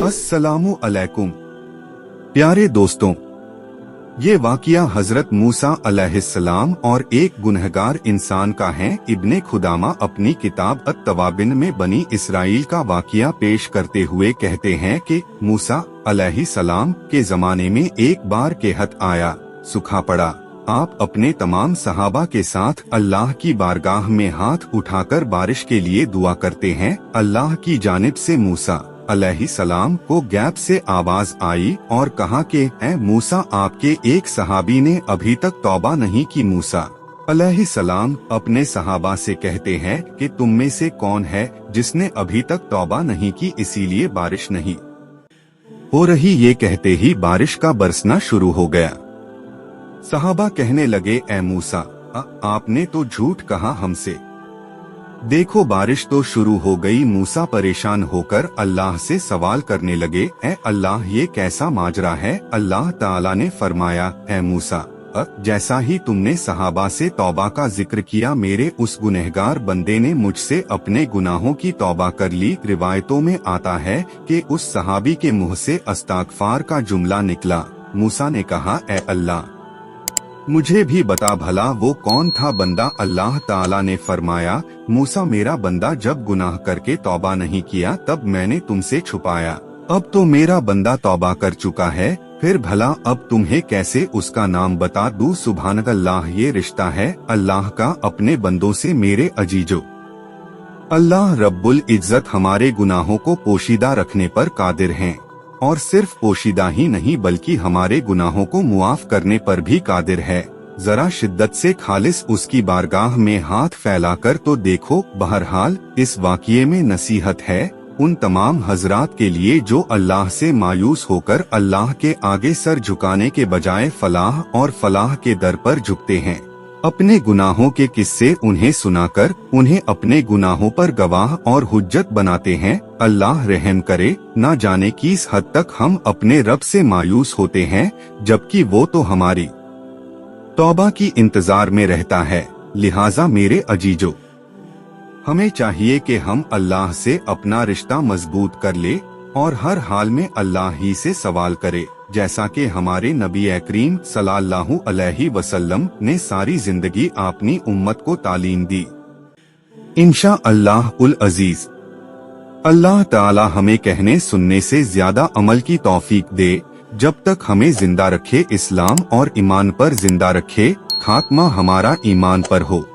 अस्सलामु अलैकुम। प्यारे दोस्तों, ये वाक़या हजरत मूसा अलैहिस्सलाम और एक गुनहगार इंसान का है। इब्ने खुदामा अपनी किताब अत-तवाबिन में बनी इसराइल का वाक़या पेश करते हुए कहते हैं कि मूसा अलैहिस्सलाम के जमाने में एक बार कहत आया, सूखा पड़ा। आप अपने तमाम सहाबा के साथ अल्लाह की बारगाह में हाथ उठाकर बारिश के लिए दुआ करते हैं। अल्लाह की जानिब से मूसा अलैहिस्सलाम को गैब से आवाज आई और कहा कि ऐ मूसा, आपके एक सहाबी ने अभी तक तौबा नहीं की। मूसा अलैहिस्सलाम अपने सहाबा से कहते हैं कि तुम में से कौन है जिसने अभी तक तौबा नहीं की, इसीलिए बारिश नहीं हो रही। ये कहते ही बारिश का बरसना शुरू हो गया। सहाबा कहने लगे, ऐ मूसा, आपने तो झूठ कहा हमसे। देखो बारिश तो शुरू हो गई। मूसा परेशान होकर अल्लाह से सवाल करने लगे, ऐ अल्लाह, ये कैसा माजरा है? अल्लाह ताला ने फरमाया, ऐ मूसा, जैसा ही तुमने सहाबा से तौबा का जिक्र किया, मेरे उस गुनहगार बंदे ने मुझसे अपने गुनाहों की तौबा कर ली। रिवायतों में आता है कि उस सहाबी के मुंह से अस्तगफार का जुमला निकला। मूसा ने कहा, ऐ अल्लाह, मुझे भी बता भला वो कौन था बंदा? अल्लाह ताला ने फरमाया, मूसा, मेरा बंदा जब गुनाह करके तौबा नहीं किया तब मैंने तुमसे छुपाया। अब तो मेरा बंदा तौबा कर चुका है, फिर भला अब तुम्हें कैसे उसका नाम बता दूं? सुभानअल्लाह, ये रिश्ता है अल्लाह का अपने बंदों से मेरे अजीजों। अल्लाह रब्बुल इज्जत हमारे गुनाहों को पोशीदा रखने पर कादिर हैं, और सिर्फ पोशीदा ही नहीं बल्कि हमारे गुनाहों को मुआफ करने पर भी कादिर है। जरा शिद्दत से खालिस उसकी बारगाह में हाथ फैलाकर तो देखो। बहरहाल इस वाक़ये में नसीहत है उन तमाम हजरात के लिए जो अल्लाह से मायूस होकर अल्लाह के आगे सर झुकाने के बजाय फलाह और फलाह के दर पर झुकते हैं। अपने गुनाहों के किस्से उन्हें सुनाकर उन्हें अपने गुनाहों पर गवाह और हुज्जत बनाते हैं। अल्लाह रहम करे, ना जाने किस हद तक हम अपने रब से मायूस होते हैं, जबकि वो तो हमारी तौबा की इंतजार में रहता है। लिहाजा मेरे अजीजों, हमें चाहिए कि हम अल्लाह से अपना रिश्ता मजबूत कर ले और हर हाल में अल्लाह ही से सवाल करे, जैसा कि हमारे नबी करीम सल्लल्लाहु अलैहि वसल्लम ने सारी जिंदगी अपनी उम्मत को तालीम दी। इंशा अल्लाह उल अजीज। अल्लाह ताला हमें कहने सुनने से ज्यादा अमल की तौफीक दे। जब तक हमें जिंदा रखे इस्लाम और ईमान पर जिंदा रखे, खात्मा हमारा ईमान पर हो।